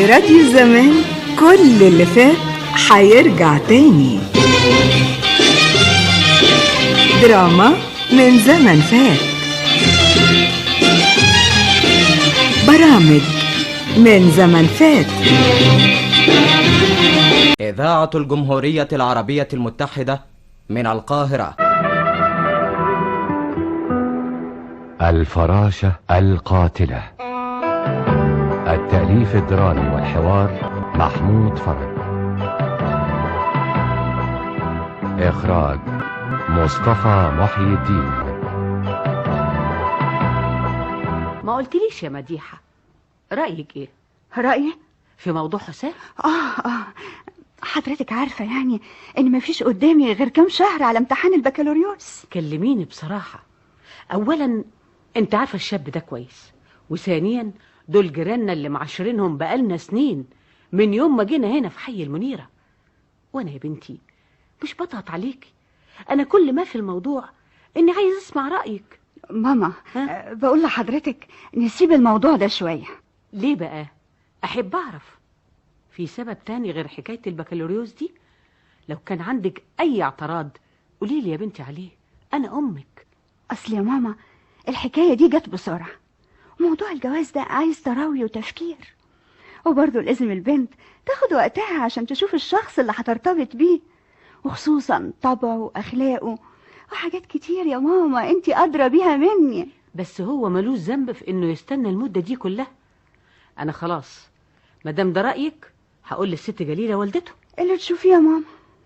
في راديو زمان كل اللي فات حيرجع تاني. دراما من زمن فات، برامج من زمن فات. إذاعة الجمهورية العربية المتحدة من القاهرة. الفراشة القاتلة، التأليف الدرامي والحوار محمود فرج، إخراج مصطفى محي الدين. ما قلتليش يا مديحة، رأيك ايه؟ رأيي؟ في موضوع حسام؟ حضرتك عارفة يعني ان مفيش قدامي غير كام شهر على امتحان البكالوريوس. كلميني بصراحة. اولا انت عارفة الشاب ده كويس، وثانيا دول جيراننا اللي معاشرينهم بقالنا سنين من يوم ما جينا هنا في حي المنيرة. وانا يا بنتي مش بضغط عليكي، انا كل ما في الموضوع اني عايز اسمع رأيك. ماما بقول لحضرتك نسيب الموضوع ده شوية. ليه بقى؟ احب اعرف في سبب تاني غير حكاية البكالوريوس دي؟ لو كان عندك اي اعتراض قوليلي يا بنتي عليه، انا امك. اصل يا ماما الحكاية دي جت بسرعة، موضوع الجواز ده عايز تراوي وتفكير، وبرضه لازم البنت تاخد وقتها عشان تشوف الشخص اللي هترتبط بيه، وخصوصا طبعه واخلاقه وحاجات كتير يا ماما انتي ادرى بيها مني. بس هو ملوش ذنب في انه يستنى المدة دي كلها. انا خلاص مادام ده رأيك هقول للست جليلة والدته اللي تشوفيه يا ماما.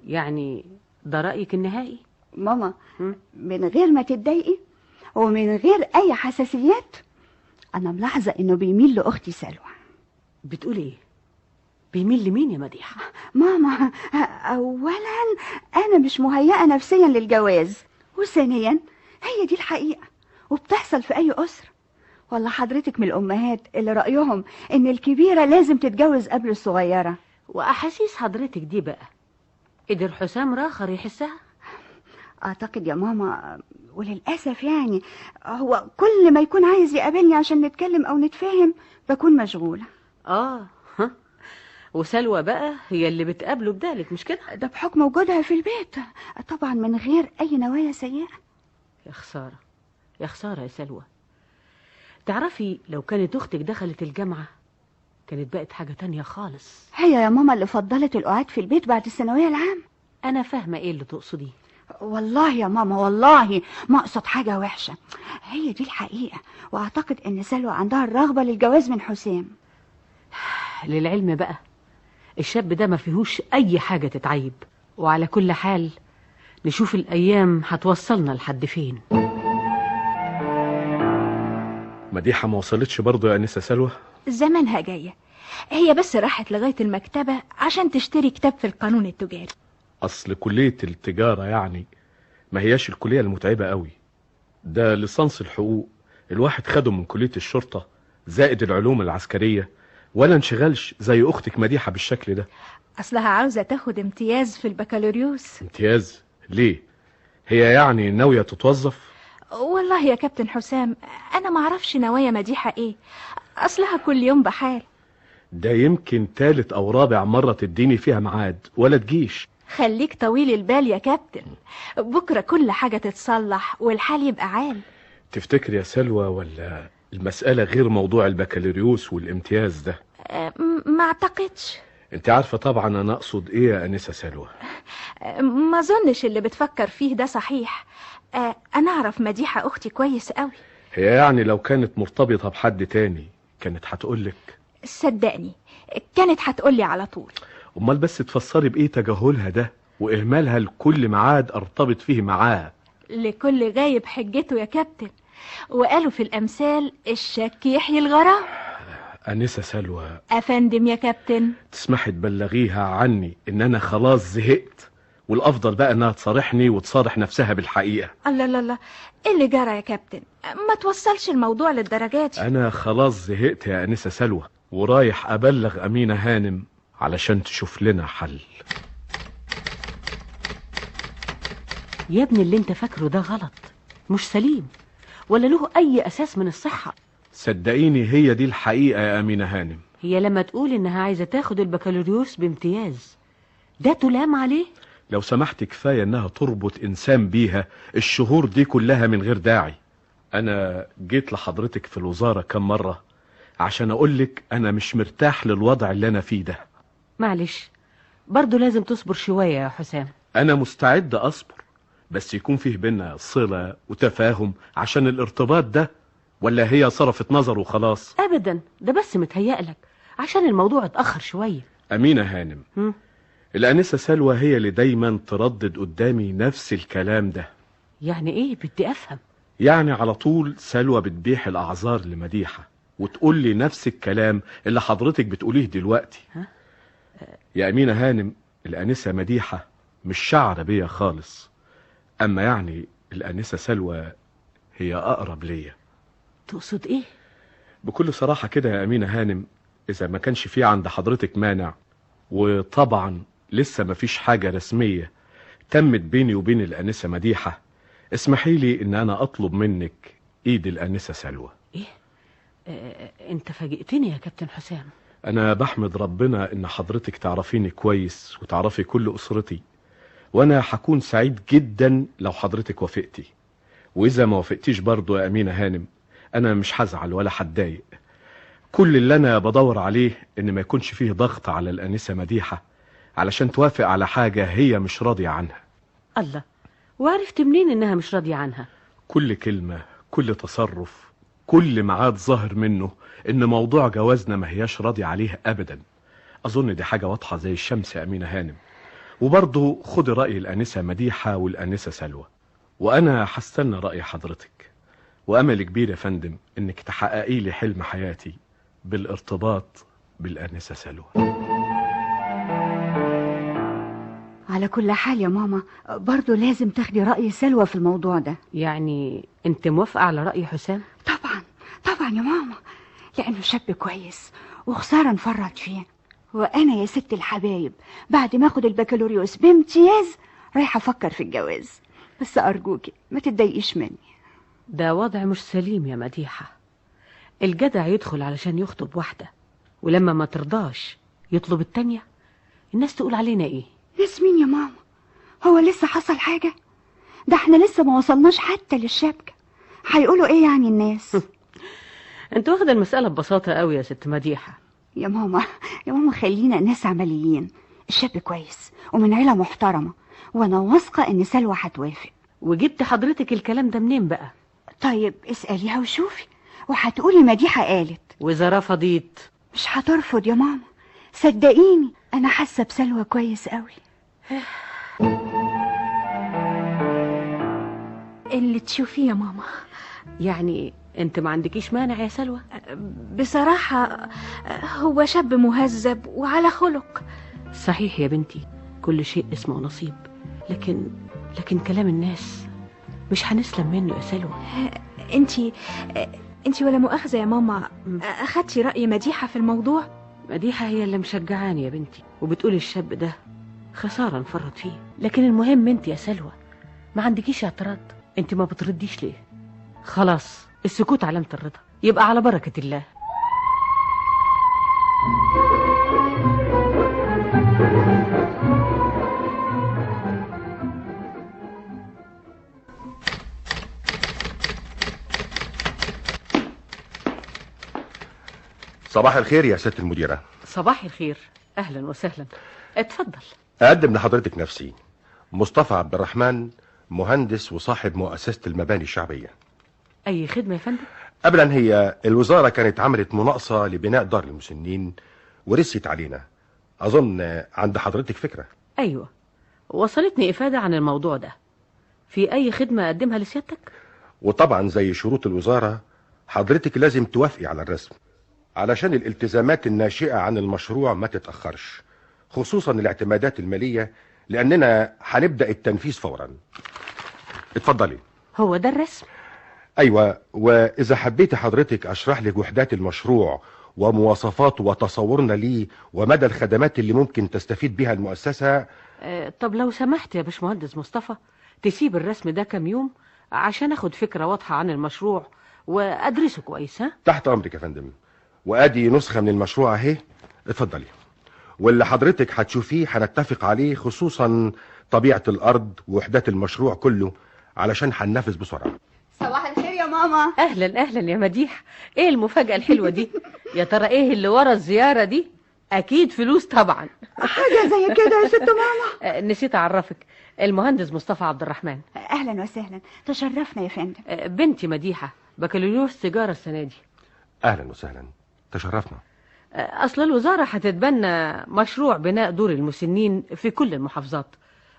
يعني ده رأيك النهائي؟ ماما من غير ما تتضايقي ومن غير اي حساسيات، انا ملاحظة انه بيميل لاختي سلوى. بتقولي ايه؟ بيميل لمين يا مديحة؟ ماما اولا انا مش مهيئة نفسيا للجواز، وثانيا هي دي الحقيقة وبتحصل في اي اسرة. ولا حضرتك من الامهات اللي رأيهم ان الكبيرة لازم تتجوز قبل الصغيرة؟ واحاسيس حضرتك دي بقى قدر حسام راخر يحسها؟ اعتقد يا ماما، وللأسف يعني هو كل ما يكون عايز يقابلني عشان نتكلم او نتفاهم بكون مشغولة. وسلوى بقى هي اللي بتقابله بذلك، مش كده؟ ده بحكم وجودها في البيت طبعا، من غير اي نوايا سيئة. يا خسارة يا خسارة يا سلوى. تعرفي لو كانت اختك دخلت الجامعة كانت بقت حاجة تانية خالص. هي يا ماما اللي فضلت القعاد في البيت بعد الثانوية العامة. انا فاهمة ايه اللي تقصديه. والله يا ماما والله ما اقصد حاجة وحشة، هي دي الحقيقة، واعتقد ان سلوى عندها الرغبة للجواز من حسام. للعلم بقى الشاب ده ما فيهوش اي حاجة تتعيب، وعلى كل حال نشوف الايام هتوصلنا لحد فين. مديحة ما وصلتش برضو يا أنسة سلوى؟ زمانها جاية، هي بس راحت لغاية المكتبة عشان تشتري كتاب في القانون التجاري. أصل كلية التجارة يعني ما هياش الكلية المتعبة قوي، ده ليسانس الحقوق الواحد خده من كلية الشرطة زائد العلوم العسكرية، ولا انشغلش زي أختك مديحة بالشكل ده. أصلها عاوزة تاخد امتياز في البكالوريوس. امتياز؟ ليه؟ هي يعني ناوية تتوظف؟ والله يا كابتن حسام أنا معرفش نوايا مديحة إيه، أصلها كل يوم بحال. ده يمكن تالت أو رابع مرة تديني فيها ميعاد ولا تجيش. خليك طويل البال يا كابتن، بكرة كل حاجة تتصلح والحال يبقى عال. تفتكر يا سلوى ولا المسألة غير موضوع البكالوريوس والامتياز ده؟ ما اعتقدش. انت عارفة طبعا انا اقصد ايه يا انسة سلوى. ما اظنش اللي بتفكر فيه ده صحيح. انا اعرف مديحة اختي كويس قوي. هي يعني لو كانت مرتبطة بحد تاني كانت هتقولك؟ صدقني كانت هتقولي على طول. امال بس تفسري بايه تجاهلها ده واهمالها لكل ميعاد ارتبط فيه معاها؟ لكل غايب حجته يا كابتن، وقالوا في الامثال الشك يحيي الغرام. انسة سلوى. افندم يا كابتن. تسمحي تبلغيها عني ان انا خلاص زهقت، والافضل بقى انها تصارحني وتصارح نفسها بالحقيقة. الله الله الله، ايه اللي جرى يا كابتن؟ ما توصلش الموضوع للدرجات. انا خلاص زهقت يا انسة سلوى، ورايح ابلغ امينة هانم علشان تشوف لنا حل. يا ابني اللي انت فاكره ده غلط، مش سليم ولا له اي اساس من الصحة. صدقيني هي دي الحقيقة يا امينة هانم. هي لما تقول إنها عايزة تاخد البكالوريوس بامتياز ده تلام عليه؟ لو سمحت كفاية انها تربط انسان بيها الشهور دي كلها من غير داعي. انا جيت لحضرتك في الوزارة كم مرة عشان اقولك انا مش مرتاح للوضع اللي انا فيه ده. معلش، برضو لازم تصبر شوية يا حسام. انا مستعد اصبر، بس يكون فيه بينا صلة وتفاهم عشان الارتباط ده، ولا هي صرفت نظر وخلاص؟ أبدا، ده بس متهيألك عشان الموضوع اتأخر شوية. أمينة هانم، الأنسة سلوى هي اللي دايما تردد قدامي نفس الكلام ده. يعني ايه؟ بدي افهم. يعني على طول سلوى بتبيح الأعذار لمديحة وتقول لي نفس الكلام اللي حضرتك بتقوليه دلوقتي. يا أمينة هانم، الأنسة مديحة مش شعر بيا خالص، أما يعني الأنسة سلوى هي أقرب ليا. تقصد ايه؟ بكل صراحة كده يا أمينة هانم، إذا ما كانش في عند حضرتك مانع، وطبعا لسه ما فيش حاجة رسمية تمت بيني وبين الأنسة مديحة، اسمحي لي إن أنا أطلب منك إيد الأنسة سلوى. ايه؟ انت فاجئتني يا كابتن حسام. أنا بحمد ربنا إن حضرتك تعرفيني كويس وتعرفي كل أسرتي، وأنا هكون سعيد جدا لو حضرتك وافقتي، وإذا ما وافقتيش برضو يا أمينة هانم أنا مش هزعل ولا هتضايق. كل اللي أنا بدور عليه إن ما يكونش فيه ضغط على الأنسة مديحة علشان توافق على حاجة هي مش راضية عنها. الله، وعرفت منين إنها مش راضية عنها؟ كل كلمة، كل تصرف، كل ميعاد ظاهر منه إن موضوع جوازنا ما هياش راضية عليه أبدا. أظن دي حاجة واضحة زي الشمس يا أمينة هانم. وبرضو خدي رأي الأنسة مديحة والأنسة سلوى، وأنا هستنى رأي حضرتك، وأمل كبير يا فندم إنك تحققي لي حلم حياتي بالارتباط بالأنسة سلوى. على كل حال يا ماما، برضو لازم تاخدي رأي سلوى في الموضوع ده. يعني انت موافقة على رأي حسام؟ طبعا طبعا يا ماما، لأنه شاب كويس وخسارة نفرط فيه. وأنا يا ست الحبايب بعد ما أخد البكالوريوس بامتياز رايحة أفكر في الجواز، بس أرجوكي ما تتضايقيش مني. ده وضع مش سليم يا مديحة. الجدع يدخل علشان يخطب واحدة، ولما ما ترضاش يطلب التانية، الناس تقول علينا ايه؟ ناس مين يا ماما؟ هو لسه حصل حاجة؟ ده احنا لسه ما وصلناش حتى للشبكة، هيقولوا ايه يعني الناس؟ انت واخدة المسألة ببساطة قوي يا ست مديحة. يا ماما يا ماما، خلينا ناس عمليين. الشاب كويس ومن عيلة محترمة، وانا واثقة ان سلوى هتوافق. وجبت حضرتك الكلام ده منين بقى؟ طيب اسأليها وشوفي، وهتقولي مديحة قالت. وإذا رفضت؟ مش هترفض يا ماما، صدقيني انا حاسة بسلوى كويس قوي. اللي تشوفيه يا ماما. يعني انت ما عندكيش مانع يا سلوى؟ بصراحة هو شاب مهذب وعلى خلق. صحيح يا بنتي، كل شيء اسمه نصيب، لكن كلام الناس مش هنسلم منه يا سلوى. انتي ولا مؤاخذة يا ماما، اخدتي رأي مديحة في الموضوع؟ مديحة هي اللي مشجعاني يا بنتي، وبتقول الشاب ده خسارة نفرط فيه. لكن المهم انت يا سلوى ما عندكيش اعتراض؟ انت ما بترديش ليه؟ خلاص، السكوت علامة الرضا، يبقى على بركة الله. صباح الخير يا ست المديرة. صباح الخير، أهلا وسهلا، اتفضل. أقدم لحضرتك نفسي، مصطفى عبد الرحمن، مهندس وصاحب مؤسسة المباني الشعبية. أي خدمة يا فندم؟ قبلا هي الوزارة كانت عملت مناقصة لبناء دار المسنين ورست علينا، أظن عند حضرتك فكرة. أيوة، وصلتني إفادة عن الموضوع ده. في أي خدمة أقدمها لسيادتك؟ وطبعا زي شروط الوزارة حضرتك لازم توافقي على الرسم علشان الالتزامات الناشئة عن المشروع ما تتأخرش، خصوصا الاعتمادات المالية، لأننا هنبدأ التنفيذ فورا. اتفضلي. هو ده الرسم؟ أيوة، وإذا حبيت حضرتك أشرح لك وحدات المشروع ومواصفاته وتصورنا ليه ومدى الخدمات اللي ممكن تستفيد بها المؤسسة. طب لو سمحت يا باشمهندس مصطفى، تسيب الرسم ده كام يوم عشان أخد فكرة واضحة عن المشروع وأدرسه كويس. ها؟ تحت أمرك يا فندم. وادي نسخة من المشروع اهي، اتفضلي. واللي حضرتك هتشوفيه هنتفق عليه، خصوصا طبيعة الارض ووحدات المشروع كله، علشان هننفذ بسرعة. صباح الخير يا ماما. اهلا اهلا يا مديح، ايه المفاجأة الحلوة دي؟ يا ترى ايه اللي ورا الزيارة دي؟ اكيد فلوس طبعا. حاجة زي كده يا ست ماما. نسيت اعرفك، المهندس مصطفى عبد الرحمن. اهلا وسهلا، تشرفنا يا فندم. بنتي مديحة بكالوريوس تجارة السنة دي. اهلا وسهلا، تشرفنا. اصل الوزارة هتتبنى مشروع بناء دور المسنين في كل المحافظات،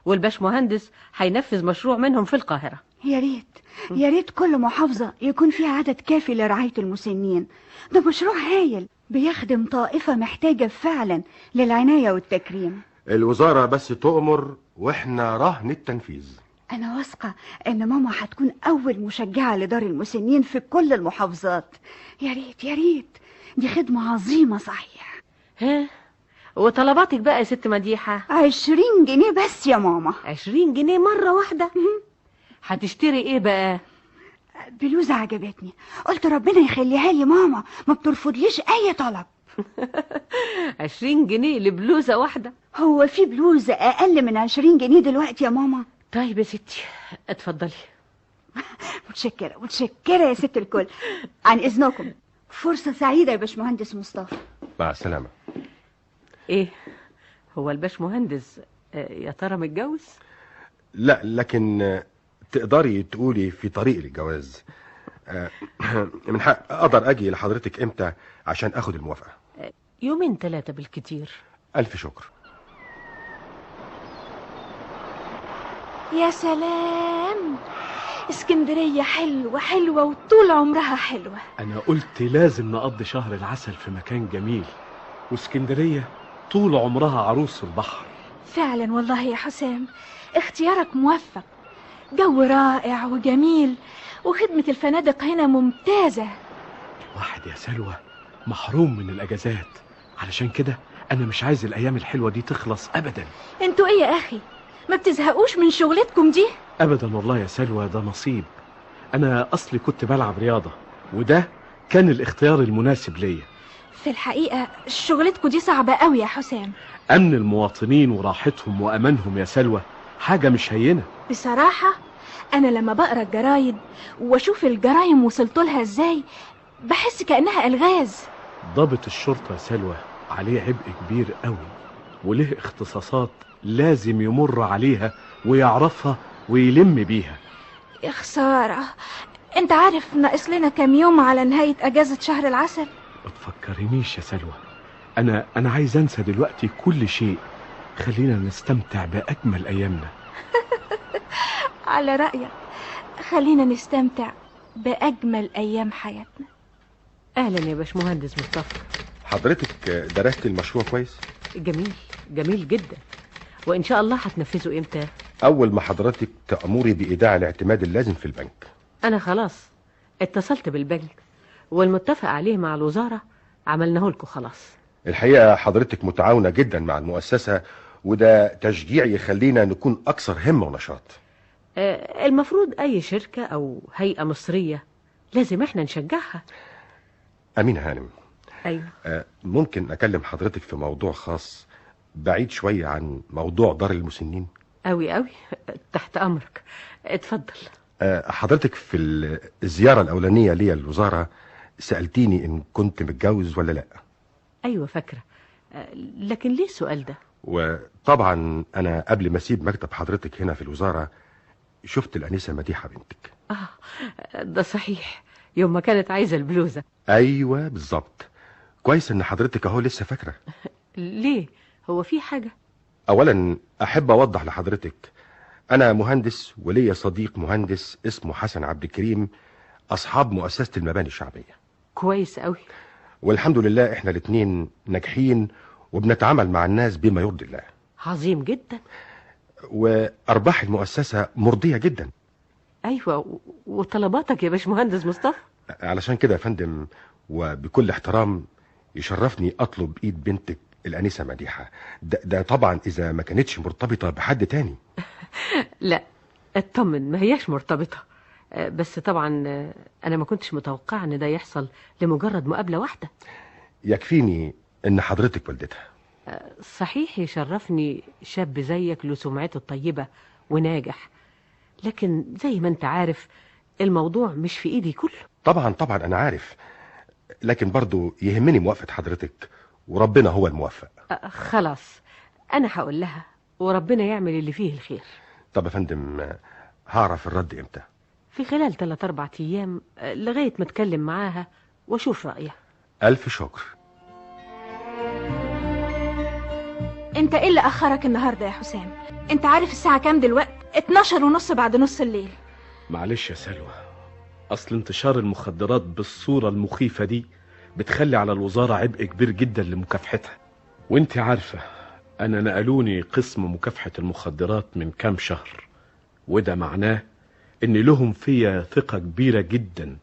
والباش مهندس هينفذ مشروع منهم في القاهرة. يا ريت يا ريت كل محافظة يكون فيها عدد كافي لرعاية المسنين. ده مشروع هايل بيخدم طائفة محتاجة فعلا للعناية والتكريم. الوزارة بس تؤمر واحنا رهن التنفيذ. أنا واثقة إن ماما هتكون أول مشجعة لدار المسنين في كل المحافظات. يا ريت يا ريت، دي خدمة عظيمة صحيح. ها، وطلباتك بقى يا ست مديحة؟ 20 جنيه بس يا ماما. 20 جنيه مرة واحدة؟ هتشتري ايه بقى؟ بلوزة عجبتني، قلت ربنا يخليها لي ماما، ما بترفضليش أي طلب. 20 جنيه لبلوزة واحدة؟ هو في بلوزة أقل من 20 جنيه دلوقتي يا ماما؟ طيب يا ستي اتفضلي. متشكرة متشكرة يا ست الكل. عن إذنكم، فرصة سعيدة يا باشمهندس مصطفى. مع السلامة. ايه، هو الباش مهندس يا ترى متجوز؟ لا، لكن تقدري تقولي في طريق للجواز. من حق اقدر اجي لحضرتك امتى عشان اخد الموافقة؟ 2-3 بالكتير. الف شكر. يا سلام، اسكندرية حلوة حلوة وطول عمرها حلوة. انا قلت لازم نقضي شهر العسل في مكان جميل، واسكندرية طول عمرها عروس البحر. فعلا والله يا حسام، اختيارك موفق. جو رائع وجميل، وخدمة الفنادق هنا ممتازة. واحد يا سلوى محروم من الاجازات، علشان كده انا مش عايز الايام الحلوة دي تخلص ابدا. انتوا ايه يا اخي، ما بتزهقوش من شغلتكم دي؟ ابدا والله يا سلوى، ده نصيب. انا اصلي كنت بلعب رياضة، وده كان الاختيار المناسب ليا. في الحقيقة شغلتكم دي صعبة قوي يا حسام. امن المواطنين وراحتهم وامانهم يا سلوى حاجة مش هينة. بصراحة انا لما بقرا الجرايد واشوف الجرايم وصلت لها ازاي، بحس كأنها الغاز. ضابط الشرطة يا سلوى عليه عبء كبير قوي، وله اختصاصات لازم يمر عليها ويعرفها ويلم بيها. يا خسارة، انت عارف ناقص لنا كام يوم على نهاية اجازة شهر العسل. ما تفكرينيش يا سلوى، انا عايز انسى دلوقتي كل شيء. خلينا نستمتع باجمل ايامنا. على رأيك، خلينا نستمتع باجمل ايام حياتنا. اهلا يا باشمهندس مصطفى. حضرتك درست المشروع كويس؟ جميل جميل جدا. وان شاء الله هتنفذه امتى؟ اول ما حضرتك تأمري بايداع الاعتماد اللازم في البنك. انا خلاص اتصلت بالبنك، والمتفق عليه مع الوزارة عملناه لكم خلاص. الحقيقة حضرتك متعاونة جدا مع المؤسسة، وده تشجيع يخلينا نكون اكثر همة ونشاط. المفروض اي شركة او هيئة مصرية لازم احنا نشجعها. امين هانم. ايوه. ممكن اكلم حضرتك في موضوع خاص بعيد شوية عن موضوع دار المسنين؟ قوي قوي، تحت امرك، اتفضل. حضرتك في الزيارة الاولانية ليا الوزارة سألتيني ان كنت متجوز ولا لا. ايوه فاكرة، لكن ليه السؤال ده؟ وطبعا انا قبل ما اسيب مكتب حضرتك هنا في الوزارة شفت الانسة مديحة بنتك. ده صحيح، يوم ما كانت عايزة البلوزة. ايوه بالظبط. كويس ان حضرتك اهو لسه فاكرة. ليه، هو في حاجة؟ اولا احب اوضح لحضرتك، انا مهندس وليا صديق مهندس اسمه حسن عبد الكريم، اصحاب مؤسسة المباني الشعبية. كويس قوي. والحمد لله احنا الاتنين ناجحين وبنتعامل مع الناس بما يرضي الله. عظيم جدا. وارباح المؤسسة مرضية جدا. ايوه، وطلباتك يا باشمهندس مصطفى؟ علشان كده يا فندم وبكل احترام يشرفني اطلب ايد بنتك الانسة مديحة. ده طبعا اذا ما كانتش مرتبطة بحد تاني. لا اطمن، ما هياش مرتبطة، بس طبعا انا ما كنتش متوقع ان ده يحصل لمجرد مقابلة واحدة. يكفيني ان حضرتك والدتها. صحيح يشرفني شاب زيك له سمعته الطيبة وناجح، لكن زي ما انت عارف الموضوع مش في ايدي كله. طبعا انا عارف، لكن برضو يهمني موافقة حضرتك، وربنا هو الموفق. خلاص انا هقول لها وربنا يعمل اللي فيه الخير. طب يا فندم، هعرف الرد امتى؟ في خلال 3-4 ايام لغاية ما اتكلم معاها واشوف رأيها. الف شكر. انت ايه اللي اخرك النهارده يا حسام؟ انت عارف الساعه كام دلوقتي؟ 12:30 بعد نص الليل. معلش يا سلوى، اصل انتشار المخدرات بالصورة المخيفة دي بتخلي على الوزارة عبء كبير جدا لمكافحتها، وانت عارفة انا نقلوني قسم مكافحة المخدرات من كام شهر، وده معناه ان لهم فيا ثقة كبيرة جدا،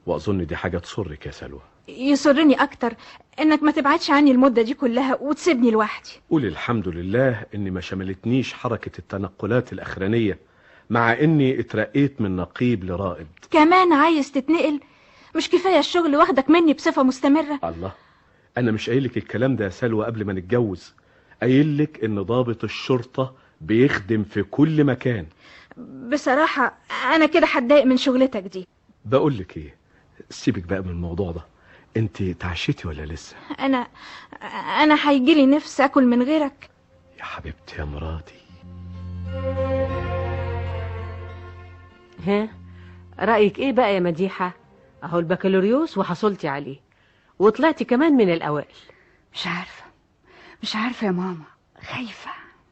واظن دي حاجة تسرك يا سلوى. يسرني اكتر انك ما تبعدش عني المده دي كلها وتسيبني لوحدي. قول الحمد لله ان ما شملتنيش حركة التنقلات الاخرانية، مع اني اترقيت من نقيب لرائد. كمان عايز تتنقل؟ مش كفايه الشغل واخدك مني بصفه مستمره؟ الله، انا مش قايلك الكلام ده يا سلوى قبل ما نتجوز؟ قايلك ان ضابط الشرطة بيخدم في كل مكان. بصراحه انا كده هتضايق من شغلتك دي. بقولك ايه، سيبك بقى من الموضوع ده، انت تعشيتي ولا لسه؟ انا هيجيلي نفس اكل من غيرك. يا حبيبتي يا مراتي. ها رأيك ايه بقى يا مديحة؟ اهو البكالوريوس وحصلتي عليه وطلعتي كمان من الاوائل. مش عارفة يا ماما،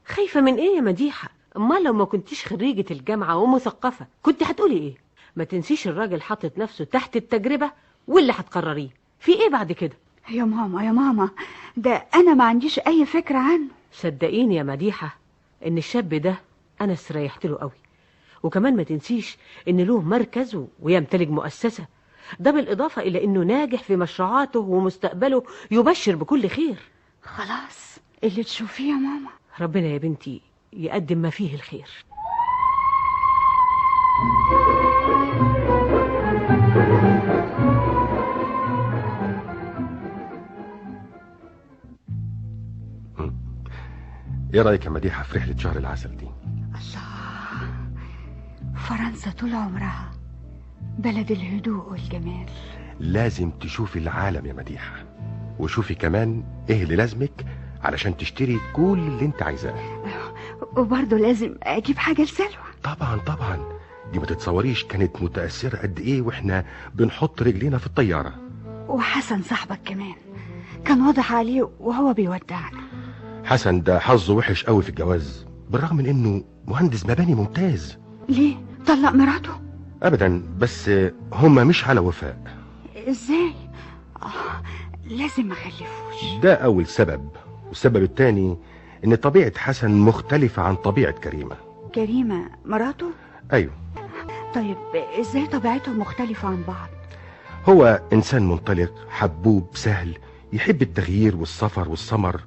خايفة من ايه يا مديحة؟ امال لو ما كنتيش خريجة الجامعة ومثقفة كنت هتقولي ايه؟ ما تنسيش الراجل حاطط نفسه تحت التجربة واللي هتقرريه في ايه بعد كده. يا ماما ده انا ما عنديش اي فكرة عنه. صدقيني يا مديحة ان الشاب ده انا استريحت له قوي، وكمان ما تنسيش ان له مركز ويمتلك مؤسسة، ده بالاضافة الى انه ناجح في مشروعاته ومستقبله يبشر بكل خير. خلاص اللي تشوفيه يا ماما. ربنا يا بنتي يقدم ما فيه الخير. ايه رايك يا مديحة في رحلة شهر العسل دي؟ الله، فرنسا طول عمرها بلد الهدوء والجمال. لازم تشوفي العالم يا مديحة، وشوفي كمان ايه اللي لازمك علشان تشتري كل اللي انت عايزاه. وبرضه لازم اجيب حاجة لسلوى. طبعا دي ما تتصوريش كانت متأثرة قد ايه واحنا بنحط رجلينا في الطيارة. وحسن صاحبك كمان كان واضح عليه وهو بيودعنا. حسن ده حظه وحش قوي في الجواز، بالرغم من انه مهندس مباني ممتاز. ليه طلق مراته؟ ابدا، بس هما مش على وفاء. ازاي؟ لازم ما خلفوش. ده اول سبب، والسبب التاني ان طبيعة حسن مختلفة عن طبيعة كريمة مراته؟ ايوه. طيب ازاي طبيعتهم مختلفة عن بعض؟ هو انسان منطلق حبوب سهل، يحب التغيير والسفر والسمر،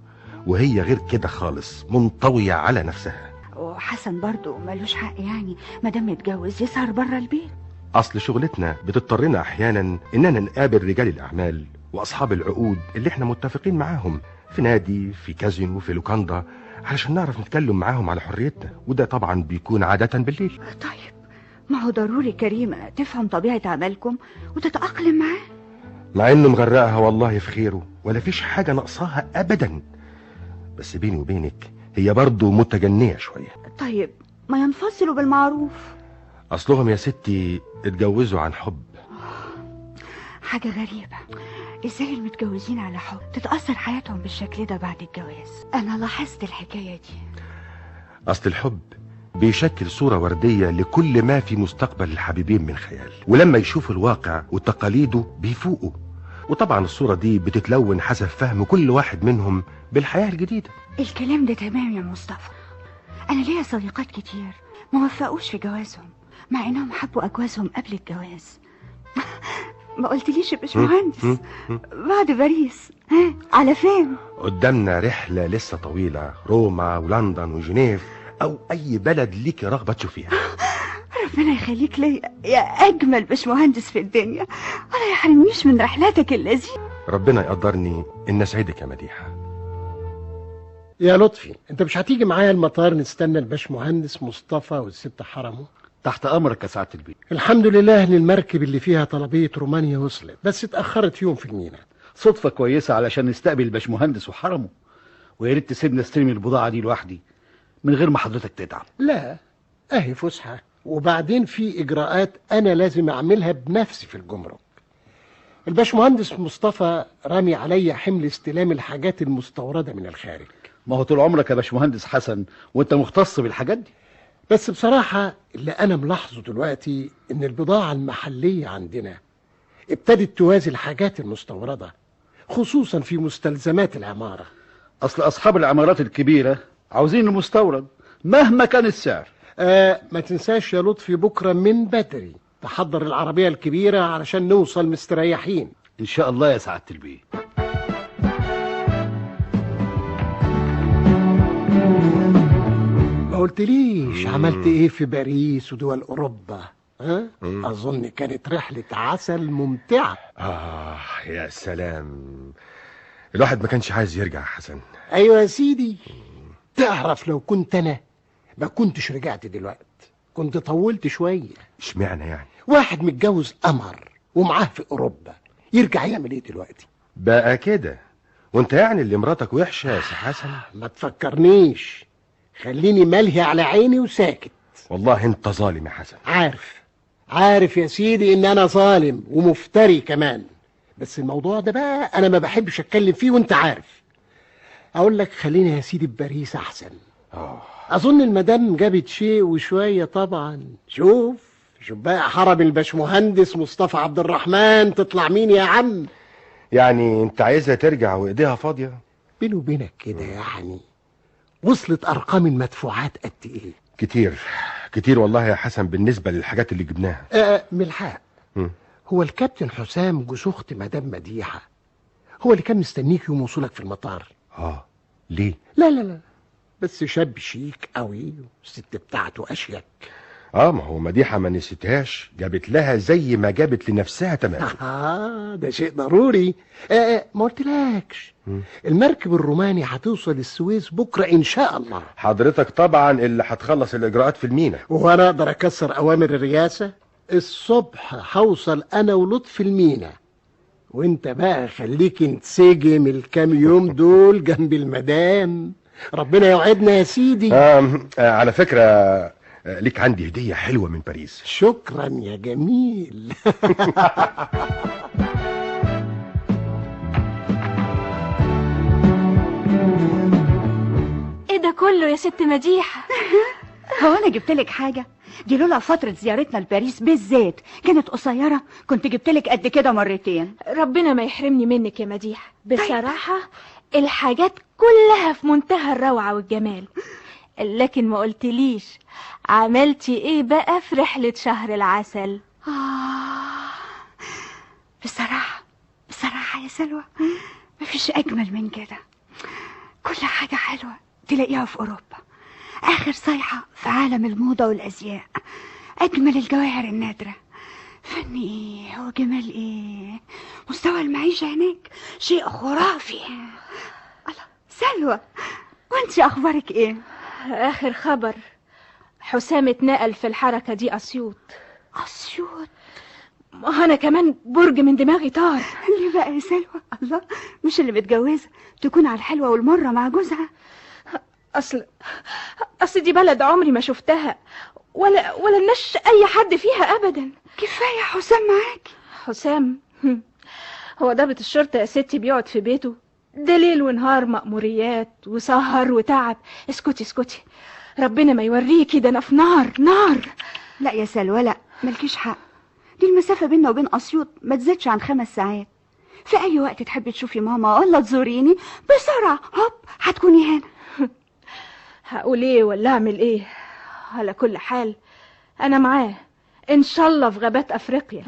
وهي غير كده خالص، منطوية على نفسها. وحسن برضو ملوش حق يعني مادام متجوز يسهر بره البيت. اصل شغلتنا بتضطرنا احيانا اننا نقابل رجال الاعمال واصحاب العقود اللي احنا متفقين معاهم في نادي، في كازينو، في لوكاندا، علشان نعرف نتكلم معاهم على حريتنا، وده طبعا بيكون عادة بالليل. طيب ما هو ضروري كريمة تفهم طبيعة عملكم وتتأقلم معاه. مع انه مغرقها والله في خيره، ولا فيش حاجة ناقصاها ابدا، بس بيني وبينك هي برضو متجنية شوية. طيب ما ينفصلوا بالمعروف. اصلهم يا ستي اتجوزوا عن حب. حاجة غريبة، ازاي المتجوزين على حب تتأثر حياتهم بالشكل ده بعد الجواز؟ انا لاحظت الحكاية دي. اصل الحب بيشكل صورة وردية لكل ما في مستقبل الحبيبين من خيال، ولما يشوفوا الواقع وتقاليده بيفوقوا، وطبعا الصورة دي بتتلون حسب فهم كل واحد منهم بالحياة الجديدة. الكلام ده تمام يا مصطفى. انا ليا صديقات كتير ما وفقوش في جوازهم مع انهم حبوا اجوازهم قبل الجواز. ما قلتليش يا باشمهندس بعد باريس على فين؟ قدامنا رحلة لسه طويلة، روما ولندن وجنيف، او اي بلد ليك رغبة تشوفيها. ربنا يخليك ليا يا اجمل باشمهندس في الدنيا، ولا يحرمنيش من رحلاتك اللذيذة. ربنا يقدرني ان اسعدك يا مديحه. يا لطفي، انت مش هتيجي معايا المطار نستنى الباشمهندس مصطفى والست حرمه؟ تحت امرك يا سعاده البيه. الحمد لله ان المركب اللي فيها طلبيه رومانيا وصلت، بس اتاخرت يوم في المينا. صدفه كويسه علشان نستقبل الباشمهندس وحرمه، ويا ريت تسيبنا استلم البضاعه دي لوحدي من غير ما حضرتك تتعب. لا، اهي فسحه، وبعدين في اجراءات انا لازم اعملها بنفسي في الجمرك. الباشمهندس مصطفى رامي عليا حمل استلام الحاجات المستورده من الخارج. ما هو طول عمرك يا باشمهندس حسن وانت مختص بالحاجات دي. بس بصراحه اللي انا ملاحظه دلوقتي ان البضاعه المحليه عندنا ابتدت توازي الحاجات المستورده، خصوصا في مستلزمات العماره. اصل اصحاب العمارات الكبيره عاوزين المستورد مهما كان السعر. ما تنساش يا لطفي بكره من بدري تحضر العربيه الكبيره علشان نوصل مستريحين. ان شاء الله يا سعاده البيه. ما قلتليش عملت ايه في باريس ودول اوروبا؟ ها؟ اظن كانت رحله عسل ممتعه. يا سلام، الواحد ما كانش عايز يرجع يا حسن. ايوه يا سيدي، تعرف لو كنت انا ما كنتش رجعت دلوقتي، كنت طولت شويه. اشمعنى يعني؟ واحد متجوز قمر ومعاه في اوروبا، يرجع يعمل ايه دلوقتي؟ بقى كده وانت يعني اللي مراتك وحشه يا سي حسن؟ ما تفكرنيش، خليني ملهي على عيني وساكت. والله انت ظالم يا حسن. عارف يا سيدي ان انا ظالم ومفتري كمان، بس الموضوع ده بقى انا ما بحبش اتكلم فيه وانت عارف. اقول لك خلينا يا سيدي بباريس احسن. اظن المدام جابت شيء وشويه طبعا. شوف بقى حرم الباشمهندس مصطفى عبد الرحمن تطلع مين يا عم؟ يعني انت عايزها ترجع وايديها فاضيه؟ بيني وبينك كده يعني وصلت ارقام المدفوعات قد ايه؟ كتير والله يا حسن بالنسبه للحاجات اللي جبناها. من الحق، هو الكابتن حسام جوز اخت مدام مديحه هو اللي كان مستنيك يوم وصولك في المطار. ليه؟ لا بس شاب شيك قوي والست بتاعته اشيك. ما هو مديحه ما نسيتهاش، جابت لها زي ما جابت لنفسها تمام. ده شيء ضروري. ما قلتلكش المركب الروماني هتوصل السويس بكره ان شاء الله. حضرتك طبعا اللي هتخلص الاجراءات في المينا. وانا اقدر اكسر اوامر الرئاسه؟ الصبح هوصل انا ولطفي المينا، وانت بقى خليك انتسجم الكام يوم دول جنب المدام. ربنا يوعدنا يا سيدي. على فكره ليك عندي هديه حلوه من باريس. شكرا يا جميل. ايه ده كله يا ست مديحة؟ هو انا جبتلك حاجه؟ دي لولا فتره زيارتنا لباريس بالذات كانت قصيره كنت جبتلك قد كده مرتين. ربنا ما يحرمني منك يا مديحة. بصراحة الحاجات كلها في منتهى الروعة والجمال، لكن ما قلتليش عملتي ايه بقى في رحلة شهر العسل؟ بصراحة يا سلوى مفيش اجمل من كده. كل حاجة حلوة تلاقيها في اوروبا، اخر صيحة في عالم الموضة والازياء، اجمل الجواهر النادرة، فن ايه وجمال ايه، مستوى المعيشة هناك شيء خرافي. الله سلوى، وانت اخبارك ايه؟ اخر خبر حسام اتنقل في الحركة دي اسيوط. انا كمان برج من دماغي طار. ليه بقى يا سلوى؟ الله، مش اللي متجوزة تكون على الحلوة والمرة مع جوزها؟ اصل دي بلد عمري ما شفتها ولا نش اي حد فيها ابدا. كفاية حسام معاكي. حسام هو ضابط الشرطة يا ستي بيقعد في بيته؟ ده ليل ونهار مأموريات وسهر وتعب. اسكتي ربنا ما يوريكي، ده انا في نار. لا يا سلوى لا، ملكيش حق. دي المسافة بيننا وبين أسيوط ما تزيدش عن 5 ساعات. في أي وقت تحبي تشوفي ماما ولا تزوريني بسرعة هوب هتكوني هنا. هقول ايه ولا اعمل ايه؟ على كل حال انا معاه ان شاء الله في غابات افريقيا.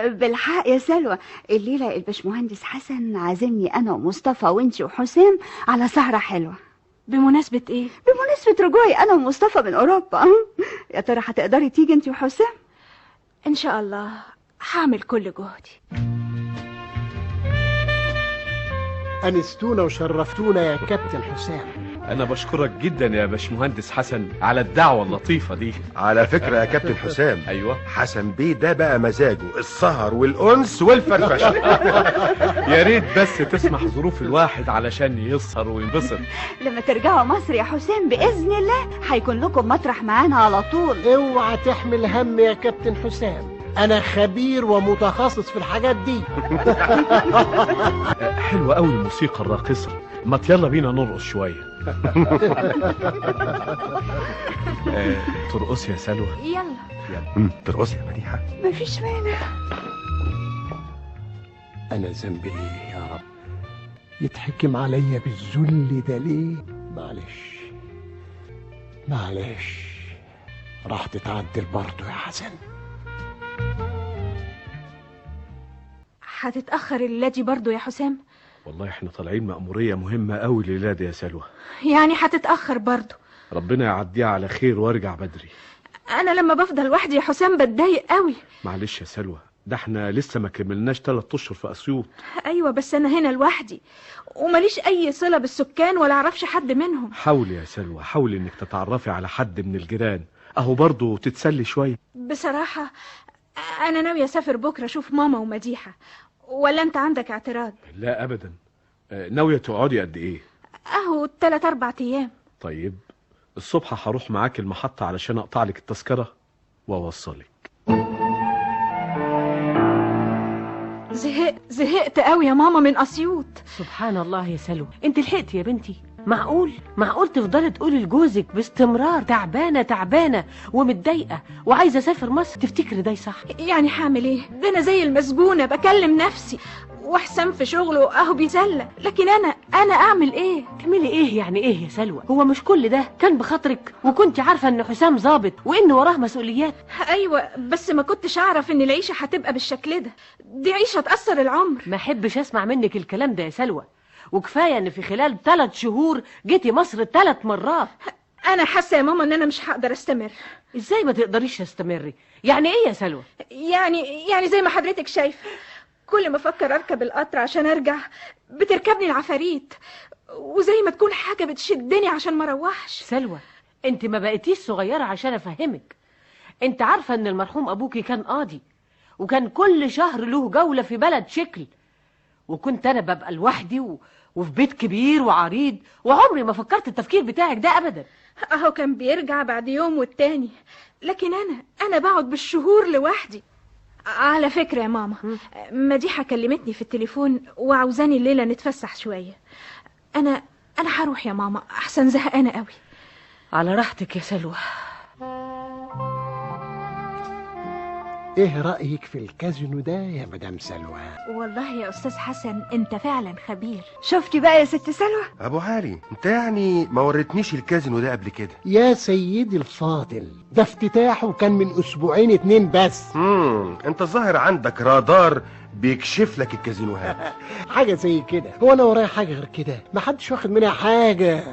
بالحق يا سلوى، الليلة الباشمهندس حسن عازمني انا ومصطفى وانتي وحسام على سهرة حلوة. بمناسبة ايه؟ بمناسبة رجوعي انا ومصطفى من اوروبا. يا ترى هتقدري تيجي انتي وحسام؟ ان شاء الله هعمل كل جهدي. انستونا وشرفتونا يا كابتن حسام. انا بشكرك جدا يا باشمهندس حسن على الدعوه اللطيفه دي. على فكرة يا كابتن حسام، ايوه، حسن بيه ده بقى مزاجه السهر والأنس والفرفشة. يا ريت بس تسمح ظروف الواحد علشان يسهر وينبسط. لما ترجعوا مصر يا حسام بإذن الله هيكون لكم مطرح معانا على طول. اوعى تحمل هم يا كابتن حسام، انا خبير ومتخصص في الحاجات دي. حلوه قوي الموسيقى الراقصه، ما يلا بينا نرقص شويه. ترقصي يا سلوى؟ يلا. ترقصي يا مديحة؟ مفيش مانع. انا ذنبي ايه يا رب يتحكم عليا بالذل ده ليه؟ معلش راح تتعدل برضه يا حسن. هتتأخر الليلة دي برضو يا حسام؟ والله احنا طالعين مأمورية مهمة قوي الليلة دي يا سلوى. يعني هتتأخر برضو؟ ربنا يعديها على خير وارجع بدري. انا لما بفضل وحدي يا حسام بتضايق قوي. معلش يا سلوى، ده احنا لسه ما كملناش 3 اشهر في اسيوط. ايوه بس انا هنا لوحدي وماليش اي صلة بالسكان ولا اعرفش حد منهم. حاولي يا سلوى، حاولي انك تتعرفي على حد من الجيران، اهو برضو تتسلي شوية. بصراحة انا ناوية اسافر بكرة اشوف ماما ومديحة، ولا انت عندك اعتراض؟ لا ابدا. ناوية تقعدي قد ايه؟ اهو 3-4 ايام. طيب الصبح هروح معاك المحطة علشان اقطع لك التذكرة واوصلك. زهقت قوي يا ماما من اسيوط. سبحان الله يا سلوى، انت لحقت يا بنتي؟ معقول تفضلي تقولي لجوزك باستمرار تعبانة ومتضايقة وعايزة اسافر مصر؟ تفتكري ده صح؟ يعني هعمل ايه؟ ده انا زي المسجونة بكلم نفسي، وحسام في شغله اهو بيسلى، لكن انا اعمل ايه؟ تعملي ايه يعني ايه يا سلوى؟ هو مش كل ده كان بخاطرك وكنت عارفة ان حسام ظابط وان وراه مسؤوليات؟ ايوه بس ما كنتش اعرف ان العيشة هتبقى بالشكل ده، دي عيشة تأثر العمر. ما احبش اسمع منك الكلام ده يا سلوى، وكفاية ان في خلال 3 شهور جيتي مصر 3 مرات. انا حاسة يا ماما ان انا مش هقدر استمر. ازاي ما تقدريش تستمري؟ يعني ايه يا سلوى؟ يعني زي ما حضرتك شايفة، كل ما افكر اركب القطر عشان ارجع بتركبني العفاريت، وزي ما تكون حاجة بتشدني عشان ما اروحش. سلوى انت ما بقيتيش صغيرة عشان افهمك. انت عارفة ان المرحوم ابوكي كان قاضي، وكان كل شهر له جولة في بلد شكل، وكنت انا ببقى لوحدي وفي بيت كبير وعريض، وعمري ما فكرت التفكير بتاعك ده ابدا. اهو كان بيرجع بعد يوم والتاني، لكن انا بقعد بالشهور لوحدي. على فكرة يا ماما، مديحة كلمتني في التليفون وعاوزاني الليلة نتفسح شوية. انا هروح يا ماما، احسن زهقانة قوي. على راحتك يا سلوى. ايه رأيك في الكازينو ده يا مدام سلوى؟ والله يا استاذ حسن انت فعلا خبير. شفتي بقى يا ست سلوى؟ ابو علي، انت يعني ما وريتنيش الكازينو ده قبل كده. يا سيدي الفاضل، ده افتتاحه كان من 2 أسبوعين بس. انت ظاهر عندك رادار بيكشف لك الكازينوهات. حاجة زي كده. هو انا ورايا حاجة غير كده؟ ما حدش واخد منها حاجة.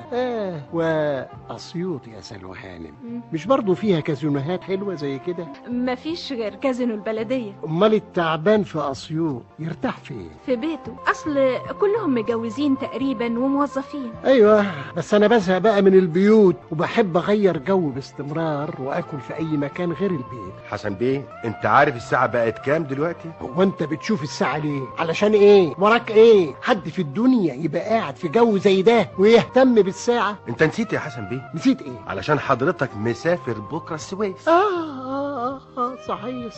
واسيوط يا سلوى هانم مش برضو فيها كازينوهات حلوة زي كده؟ مفيش غير كازينو البلدية. امال التعبان في اسيوط يرتاح فين؟ في بيته، اصل كلهم متجوزين تقريبا وموظفين. ايوه بس انا بزهق بقى من البيوت وبحب اغير جو باستمرار واكل في اي مكان غير البيت. حسن بيه، انت عارف الساعة بقت كام دلوقتي؟ هو انت بتشوف الساعة ليه؟ علشان ايه؟ وراك ايه؟ حد في الدنيا يبقى قاعد في جو زي ده ويهتم بالساعة؟ انت نسيت يا حسن بيه؟ نسيت ايه؟ علشان حضرتك مسافر بكرة السويس.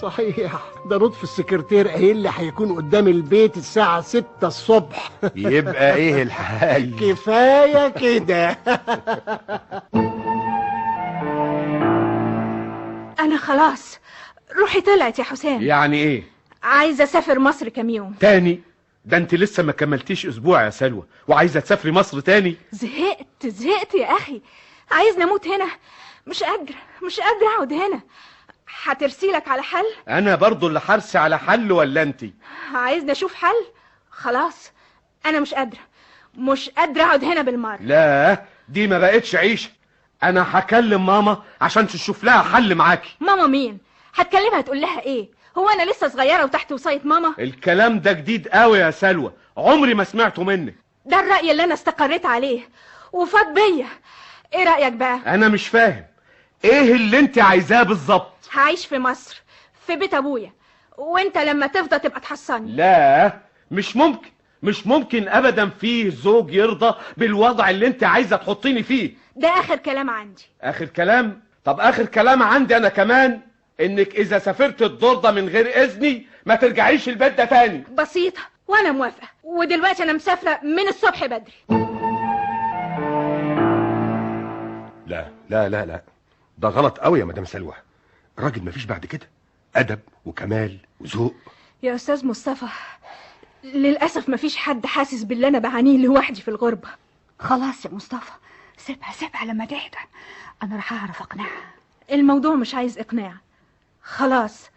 صحيح. ده لطفي السكرتير قايل لي هيكون قدام البيت الساعة 6 الصبح. يبقى ايه الحال؟ كفاية كده. انا خلاص روحي طلعت يا حسام. يعني ايه؟ عايزة اسافر مصر كام يوم تاني؟ ده انت لسه ما كملتيش اسبوع يا سلوى وعايزة تسافري مصر تاني؟ زهقت يا اخي، عايزني اموت هنا. مش قادرة اقعد هنا. هترسيلك على حل؟ انا برضو اللي حرسي على حل ولا انتي؟ عايزني اشوف حل؟ خلاص انا مش قادرة اقعد هنا بالمرة. لا دي ما بقتش عيشة. انا هكلم ماما عشان تشوف لها حل معاكي. ماما مين؟ هتكلمها تقول لها ايه؟ هو انا لسه صغيرة وتحت وصاية ماما؟ الكلام ده جديد قوي يا سلوى، عمري ما سمعته منك. ده الرأي اللي انا استقريت عليه وفاض بيا. ايه رأيك بقى؟ انا مش فاهم ايه اللي انت عايزاه بالظبط. هعيش في مصر في بيت ابويا، وانت لما تفضى تبقى تحصني. لا مش ممكن، مش ممكن ابدا فيه زوج يرضى بالوضع اللي انت عايزه تحطيني فيه. ده اخر كلام عندي. اخر كلام؟ طب اخر كلام عندي انا كمان انك اذا سافرت الدور ده من غير اذني ما ترجعيش البيت ده تاني. بسيطة وانا موافقة، ودلوقتي انا مسافرة من الصبح بدري. لا لا لا لا، ده غلط قوي يا مدام سلوى. الراجل مفيش بعد كده ادب وكمال وذوق. يا استاذ مصطفى، للاسف مفيش حد حاسس باللي انا بعانيه لوحدي في الغربة. خلاص يا مصطفى، سيبها لما تهدى، انا راح اعرف اقنعها. الموضوع مش عايز اقناع، خلاص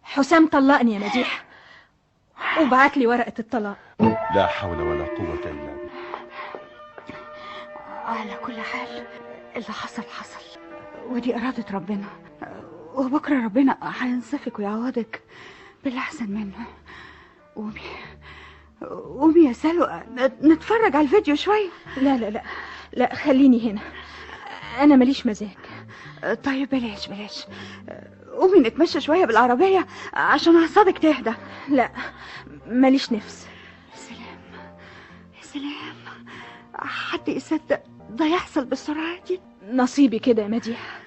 حسام طلقني يا مديحة وبعت لي ورقة الطلاق. لا حول ولا قوة الا بالله. على كل حال اللي حصل حصل، ودي إرادة ربنا، وبكرة ربنا هينصفك ويعوضك باللي أحسن منه. قومي يا سلوى نتفرج على الفيديو شوية. لا لا لا لا، خليني هنا، أنا ماليش مزاج. طيب بلاش قومي نتمشى شوية بالعربية عشان أعصابك تهدى. لا ماليش نفس. سلام، حد يصدق ده يحصل بالسرعة دي؟ نصيبي كده يا مديحة.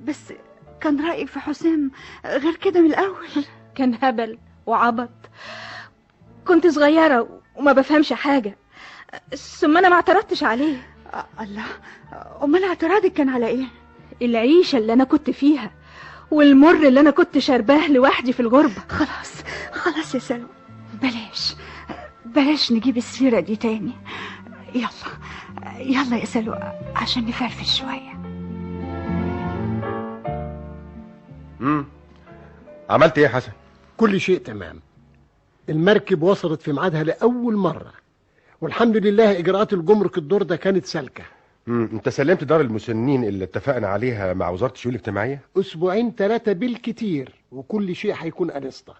بس كان رأيك في حسام غير كده من الأول. كان هبل وعبط، كنت صغيرة وما بفهمش حاجة، ثم أنا ما اعترضتش عليه. الله، أمال اعتراضك كان على إيه؟ العيشة اللي أنا كنت فيها والمر اللي أنا كنت شارباه لوحدي في الغربة. خلاص يا سلوى، بلاش نجيب السيرة دي تاني. يلا يا سلوى عشان نفرفش شوية. عملت ايه يا حسن؟ كل شيء تمام، المركب وصلت في ميعادها لأول مرة، والحمد لله إجراءات الجمرك الدور ده كانت سالكة. انت سلمت دار المسنين اللي اتفقنا عليها مع وزارة الشؤون الاجتماعية؟ 2 3 بالكتير، وكل شيء هيكون أنسطة،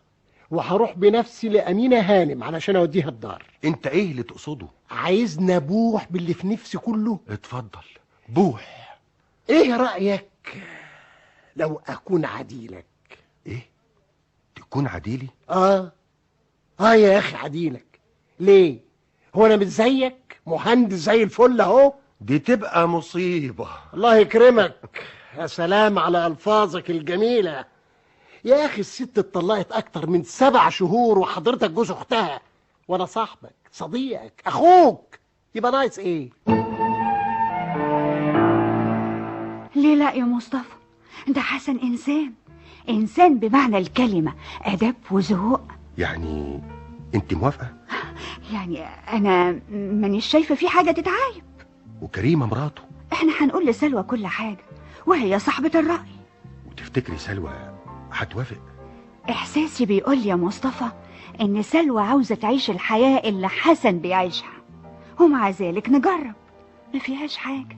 وهروح بنفسي لأمينة هانم علشان أوديها الدار. انت ايه اللي تقصده؟ عايزني أبوح باللي في نفسي كله؟ اتفضل بوح. ايه رأيك لو أكون عديلك؟ ايه تكون عديلي؟ اه يا أخي عديلك. ليه؟ هو أنا مش زيك مهندس زي الفل أهو؟ دي تبقى مصيبة. الله يكرمك، يا سلام على ألفاظك الجميلة. يا أخي الست اتطلقت أكتر من 7 شهور وحضرتك جوز أختها، وأنا صاحبك صديقك أخوك، يبقى ناقص إيه؟ ليه لا يا مصطفى؟ ده حسن إنسان بمعنى الكلمة، أدب وذوق. يعني أنت موافقة؟ يعني أنا مانيش شايفة في حاجة تتعايب. وكريمة مراته، إحنا هنقول لسلوى كل حاجة وهي صاحبة الرأي. وتفتكري سلوى هتوافق؟ إحساسي بيقول يا مصطفى إن سلوى عاوزة تعيش الحياة اللي حسن بيعيشها، ومع ذلك نجرب، ما فيهاش حاجة.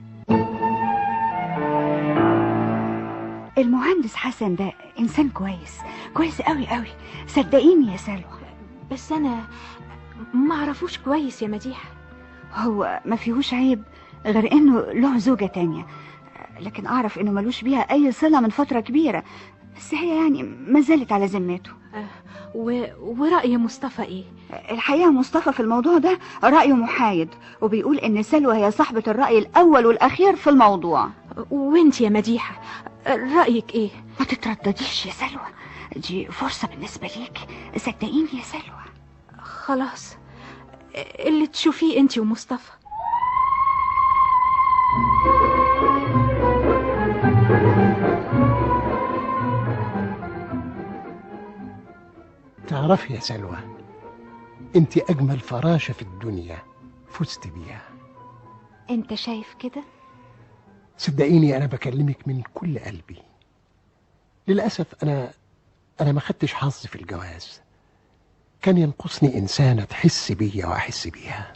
المهندس حسن ده إنسان كويس قوي صدقيني يا سلوى. بس أنا ما اعرفوش كويس يا مديحة. هو ما فيهوش عيب غير إنه له زوجة تانية، لكن أعرف إنه ملوش بيها أي صلة من فترة كبيرة، بس هي يعني ما زالت على ذمته. ورأي مصطفى إيه؟ الحقيقة مصطفى في الموضوع ده رأيه محايد، وبيقول إن سلوى هي صاحبة الرأي الأول والأخير في الموضوع. وانت يا مديحة رأيك إيه؟ ما تتردديش يا سلوى، دي فرصة بالنسبة ليك، صدقيني يا سلوى. خلاص اللي تشوفيه انت ومصطفى. تعرفي يا سلوى، انت اجمل فراشة في الدنيا فزت بيها. انت شايف كده؟ صدقيني انا بكلمك من كل قلبي. للأسف انا ما خدتش حظ في الجواز، كان ينقصني انسانة تحس بيا واحس بيها.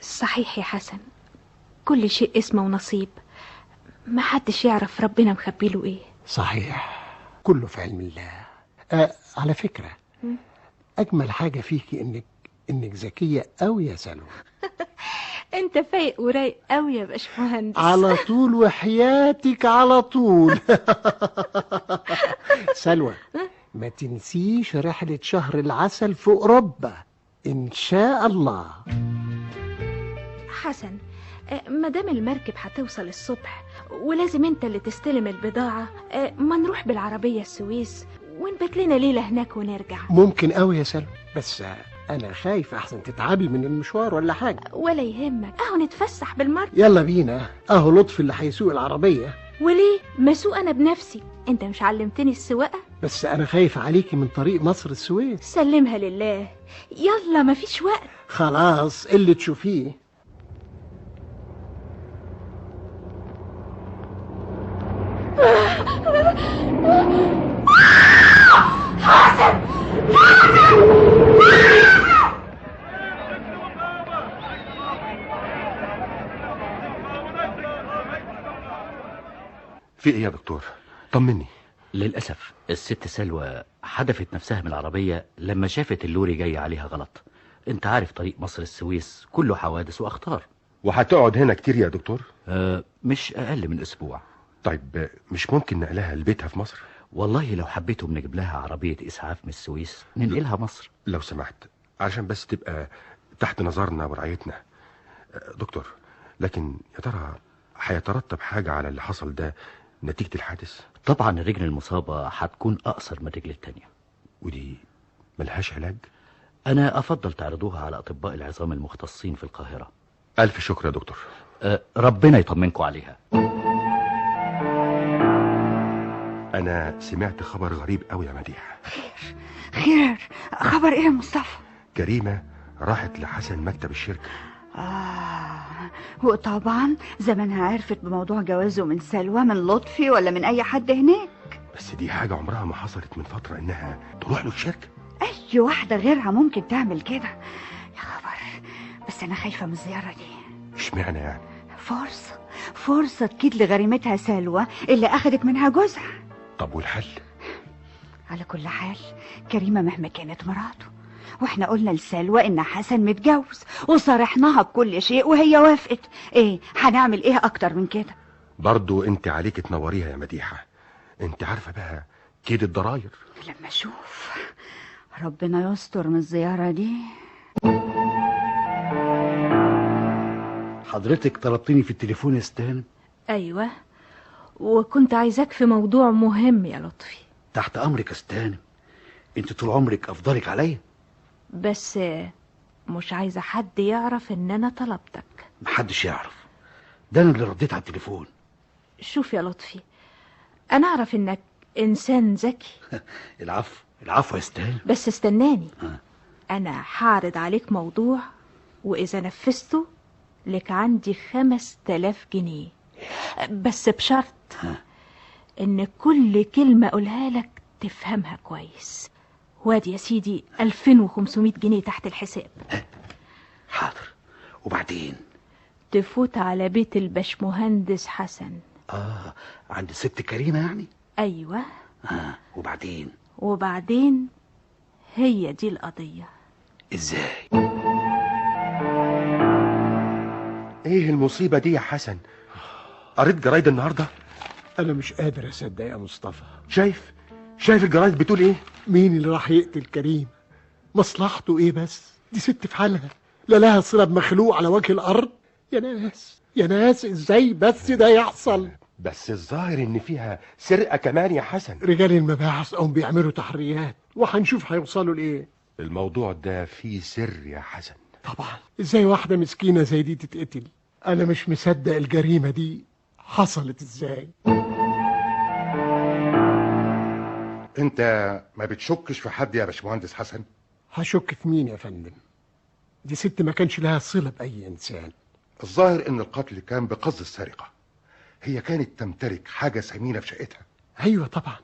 صحيح يا حسن، كل شيء اسمه ونصيب، ما حدش يعرف ربنا مخبيله ايه. صحيح، كله في علم الله. على فكرة، أجمل حاجة فيكي انك ذكيه قوي يا سلوى. انت فايق ورايق قوي يا باشمهندس. على طول وحياتك على طول. سلوى، ما تنسيش رحلة شهر العسل في أوروبا إن شاء الله. حسن، مادام المركب هتوصل الصبح ولازم انت اللي تستلم البضاعة، ما نروح بالعربية السويس ونبات لنا ليلة هناك ونرجع. ممكن قوي يا سلوى، بس أنا خايف أحسن تتعبي من المشوار ولا حاجة. ولا يهمك، اهو نتفسح بالمرة. يلا بينا، أهو لطفي اللي هيسوق العربية. وليه ما اسوق انا بنفسي؟ انت مش علمتني السواقة؟ بس أنا خايف عليكي من طريق مصر السويس. سلمها لله، يلا مفيش وقت. خلاص اللي تشوفيه. في ايه يا دكتور؟ طمني. للأسف الست سلوى حدفت نفسها من العربية لما شافت اللوري جاي عليها غلط. انت عارف طريق مصر السويس كله حوادث واخطار. وهتقعد هنا كتير يا دكتور؟ مش اقل من اسبوع. طيب مش ممكن نقلها لبيتها في مصر؟ والله لو حبيتم نجيب لها عربية اسعاف من السويس ننقلها مصر. لو سمحت، عشان بس تبقى تحت نظرنا ورعايتنا. دكتور، لكن يا ترى هيترتب حاجة على اللي حصل ده نتيجة الحادث؟ طبعا الرجل المصابة هتكون اقصر من الرجل التانية. ودي ملهاش علاج؟ انا افضل تعرضوها على اطباء العظام المختصين في القاهرة. الف شكر يا دكتور. ربنا يطمنكم عليها. انا سمعت خبر غريب قوي يا مديح. خير، خبر ايه يا مصطفى؟ كريمة راحت لحسن مكتب الشركة. وطبعا زمانها عرفت بموضوع جوازه من سلوى، من لطفي، ولا من اي حد هناك. بس دي حاجة عمرها ما حصلت من فترة، انها تروح له الشركة. اي واحدة غيرها ممكن تعمل كده. يا خبر، بس انا خايفة من الزيارة دي. اشمعنى يعني؟ فرصة تكيد لغريمتها سلوى اللي اخدت منها جوزها. طب والحل؟ على كل حال كريمة مهما كانت مراته، واحنا قلنا لسلوى ان حسن متجوز وصارحناها بكل شيء وهي وافقت. ايه هنعمل ايه اكتر من كده؟ برضو انت عليك تنوريها يا مديحة. انت عارفة بقى كيد الضراير. لما اشوف. ربنا يستر من الزيارة دي. حضرتك طلبتني في التليفون يا ستان؟ ايوه، وكنت عايزاك في موضوع مهم يا لطفي. تحت امرك يا ستان، انت طول عمرك افضلك عليا. بس مش عايزة حد يعرف ان انا طلبتك. محدش يعرف، ده انا اللي رديت على التليفون. شوف يا لطفي، انا اعرف انك انسان ذكي. العفو يا ستان. بس استناني. انا هعرض عليك موضوع، واذا نفذته لك عندي 5000 جنيه، بس بشرط ان كل كلمة اقولها لك تفهمها كويس. وادي يا سيدي 2500 جنيه تحت الحساب. حاضر. وبعدين؟ تفوت على بيت الباشمهندس حسن. عند الست كريمة يعني؟ ايوه. وبعدين هي دي القضية. ازاي؟ ايه المصيبة دي يا حسن؟ قريت جرايد النهاردة؟ انا مش قادر اصدق يا مصطفى. شايف الجرايد بتقول ايه؟ مين اللي راح يقتل كريم؟ مصلحته ايه بس؟ دي ست في حالها، لا لها صلة بمخلوق على وجه الارض. يا ناس ازاي بس ده يحصل؟ بس الظاهر ان فيها سرقة كمان يا حسن. رجال المباحث قوم بيعملوا تحريات وهنشوف هيوصلوا لايه. الموضوع ده فيه سر يا حسن. طبعا، ازاي واحدة مسكينة زي دي تتقتل؟ انا مش مصدق الجريمة دي حصلت ازاي. انت ما بتشكش في حد يا باشمهندس حسن؟ هشك في مين يا فندم؟ دي ست ما كانش لها صلة بأي إنسان. الظاهر ان القتل كان بقصد السرقة. هي كانت تمتلك حاجة ثمينة في شقتها. أيوة طبعا،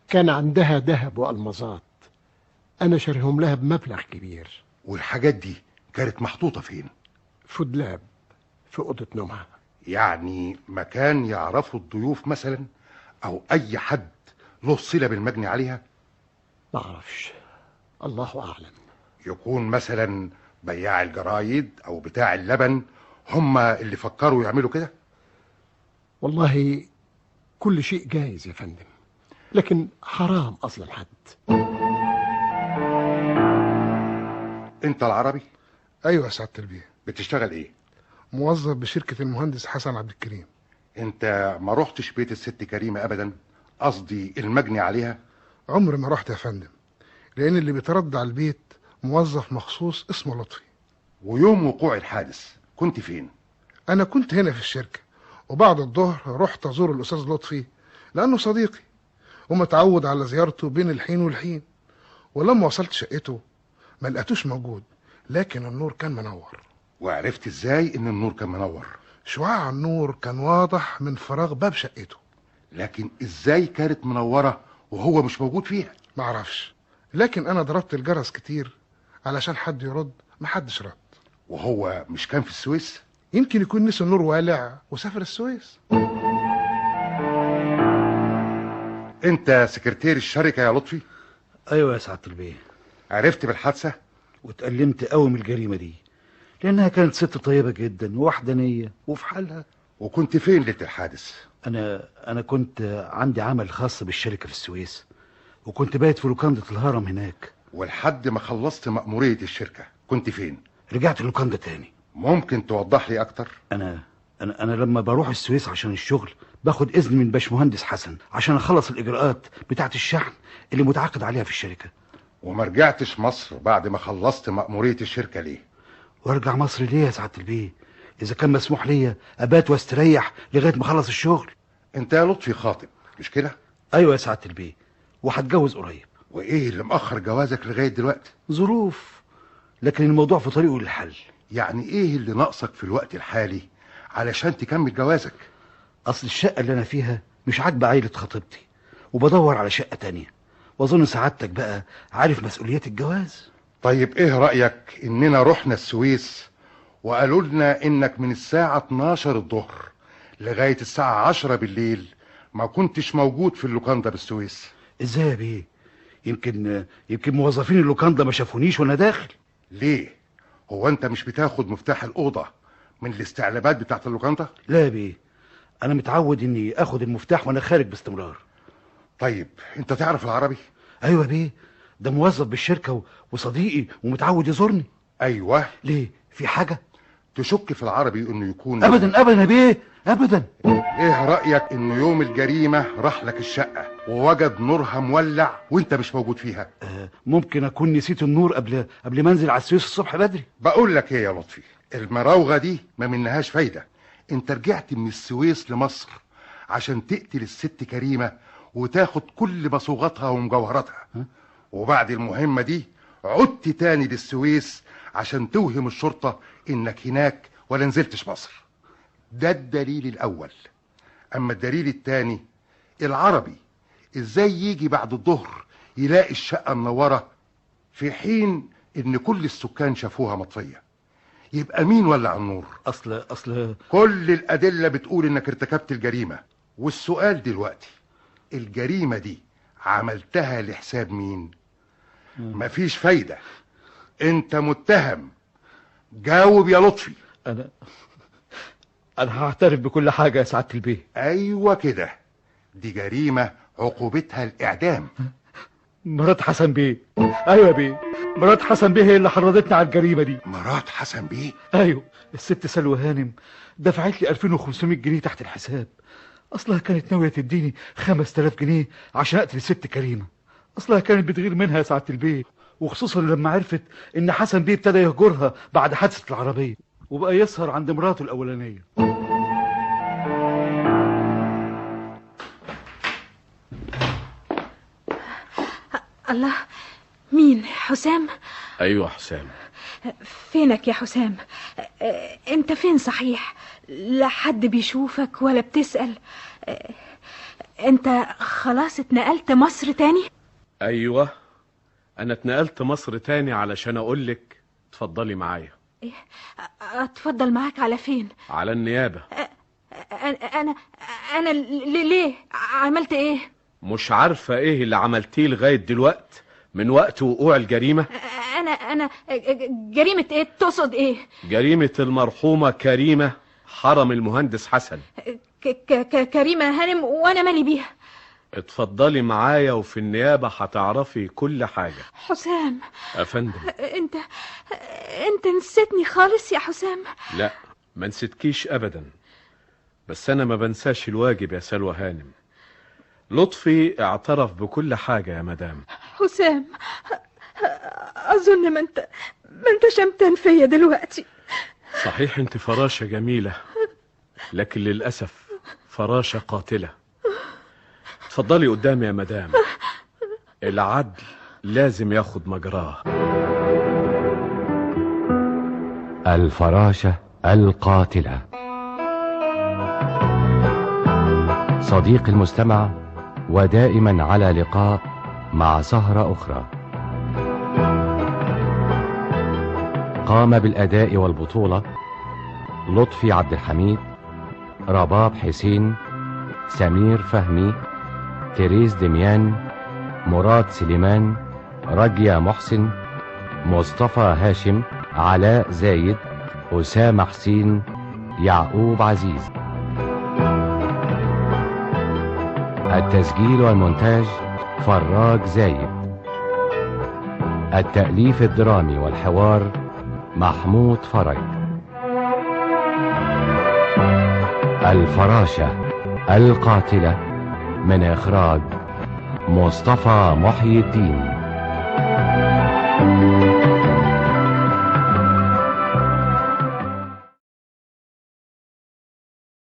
كان عندها ذهب وألمظات، أنا شاريهم لها بمبلغ كبير. والحاجات دي كانت محطوطة فين؟ في دولاب في أوضة نومها. يعني مكان يعرفه الضيوف مثلا، أو أي حد له صلة بالمجني عليها؟ معرفش، الله أعلم. يكون مثلا بياع الجرايد او بتاع اللبن هما اللي فكروا يعملوا كده؟ والله كل شيء جايز يا فندم، لكن حرام اظلم حد. انت العربي؟ ايوه يا سعاده البيه. بتشتغل ايه؟ موظف بشركه المهندس حسن عبد الكريم. انت ما رحتش بيت الست كريمه ابدا؟ قصدي المجني عليها. عمري ما رحت يا فندم، لان اللي بيترد على البيت موظف مخصوص اسمه لطفي. ويوم وقوع الحادث كنت فين؟ انا كنت هنا في الشركه، وبعد الظهر رحت ازور الاستاذ لطفي لانه صديقي ومتعود على زيارته بين الحين والحين. ولما وصلت شقته ما لقيتوش موجود، لكن النور كان منور. وعرفت ازاي ان النور كان منور؟ شعاع النور كان واضح من فراغ باب شقته. لكن ازاي كانت منوره وهو مش موجود فيها؟ معرفش، لكن انا ضربت الجرس كتير علشان حد يرد، محدش رد. وهو مش كان في السويس؟ يمكن يكون نسي النور والع وسافر السويس. انت سكرتير الشركه يا لطفي؟ ايوه يا سعاده البيه. عرفت بالحادثه؟ واتألمت قوي من الجريمه دي، لانها كانت ست طيبه جدا ووحدانيه وفي حالها. وكنت فين ليله الحادث؟ انا كنت عندي عمل خاص بالشركه في السويس، وكنت بايت في لوكاندا الهرم هناك. ولحد ما خلصت مأمورية الشركة كنت فين؟ رجعت اللوكاندا تاني. ممكن توضح لي اكتر؟ انا لما بروح السويس عشان الشغل باخد اذن من باشمهندس حسن عشان اخلص الاجراءات بتاعه الشحن اللي متعاقد عليها في الشركه. وما رجعتش مصر بعد ما خلصت مأمورية الشركة ليه؟ وارجع مصر ليه يا سعاده البيه اذا كان مسموح ليا ابات واستريح لغايه ما اخلص الشغل؟ انت يا لطفي خاطب مش كده؟ ايوه يا سعاده البيه، وهتجوز قريب. وايه اللي مأخر جوازك لغايه دلوقتي؟ ظروف، لكن الموضوع في طريقه للحل. يعني ايه اللي ناقصك في الوقت الحالي علشان تكمل جوازك؟ اصل الشقه اللي انا فيها مش عاجبه عيله خطيبتي، وبدور على شقه تانية، واظن سعادتك بقى عارف مسؤوليات الجواز. طيب ايه رأيك اننا رحنا السويس وقالوا لنا انك من الساعة 12 الظهر لغاية الساعة 10 بالليل ما كنتش موجود في اللوكاندا بالسويس؟ ازاي يا بيه؟ يمكن موظفين اللوكاندا ما شافونيش وانا داخل. ليه؟ هو انت مش بتاخد مفتاح الأوضة من الاستعلامات بتاعت اللوكاندا؟ لا يا بيه، انا متعود اني اخد المفتاح وانا خارج باستمرار. طيب انت تعرف العربي؟ ايوه يا بيه، ده موظف بالشركه وصديقي ومتعود يزورني. ايوه. ليه؟ في حاجه؟ تشك في العربي انه يكون؟ ابدا ابدا يا بيه، ابدا. ايه رأيك انه يوم الجريمة راح لك الشقة ووجد نورها مولع وانت مش موجود فيها؟ ممكن اكون نسيت النور قبل ما انزل على السويس الصبح بدري. بقول لك ايه يا لطفي، المراوغة دي ما منهاش فايدة. انت رجعت من السويس لمصر عشان تقتل الست كريمة وتاخد كل مصوغاتها ومجوهراتها، وبعد المهمة دي عدت تاني للسويس عشان توهم الشرطة انك هناك ولا نزلتش مصر. ده الدليل الاول. اما الدليل التاني، العربي ازاي يجي بعد الظهر يلاقي الشقة منورة في حين ان كل السكان شافوها مطفية؟ يبقى مين ولع النور؟ اصل كل الادلة بتقول انك ارتكبت الجريمة. والسؤال دلوقتي، الجريمة دي عملتها لحساب مين؟ مفيش فايدة، انت متهم. جاوب يا لطفي. انا هعترف بكل حاجه يا سعاده البيه. ايوه كده، دي جريمة عقوبتها الاعدام. مرات حسن بيه. ايوه يا بيه، مرات حسن بيه هي اللي حرضتني على الجريمه دي. مرات حسن بيه؟ ايوه، الست سلوى هانم دفعت لي 2500 جنيه تحت الحساب. اصلها كانت ناويه تديني 5000 جنيه عشان اقتل الست كريمه. اصلها كانت بتغير منها يا سعاده البيه، وخصوصا لما عرفت ان حسن بيه ابتدى يهجرها بعد حادثه العربيه وبقى يسهر عند مراته الاولانيه. الله، مين؟ حسام؟ ايوه حسام. فينك يا حسام؟ انت فين صحيح؟ لا حد بيشوفك ولا بتسأل. انت خلاص اتنقلت مصر تاني؟ ايوه، انا اتنقلت مصر تاني علشان اقولك اتفضلي معايا. ايه؟ اتفضل معاك على فين؟ على النيابة. انا ليه؟ عملت ايه؟ مش عارفة ايه اللي عملتيه لغاية دلوقت، من وقت وقوع الجريمة؟ أنا جريمة إيه؟ تقصد إيه؟ جريمة المرحومة كريمة حرم المهندس حسن. كريمة هانم، وأنا مالي بيها؟ اتفضلي معايا وفي النيابة هتعرفي كل حاجة. حسام. أفندم. انت نسيتني خالص يا حسام. لا، ما نسيتكيش أبدا، بس أنا ما بنساش الواجب يا سلوى هانم. لطفي اعترف بكل حاجة يا مدام. حسام، أظن ما انت شمتان فيا دلوقتي. صحيح انت فراشة جميلة، لكن للأسف فراشة قاتلة. اتفضلي قدامي يا مدام، العدل لازم ياخد مجراه. الفراشة القاتلة. صديقي المستمع، ودائما على لقاء مع سهرة أخرى. قام بالأداء والبطولة لطفي عبد الحميد، رباب حسين، سمير فهمي، تيريز دميان، مراد سليمان، رجيا محسن، مصطفى هاشم، علاء زايد، أسامة حسين، يعقوب عزيز. التسجيل والمونتاج فراج زايد. التأليف الدرامي والحوار محمود فرج. الفراشة القاتلة من إخراج مصطفى محي الدين.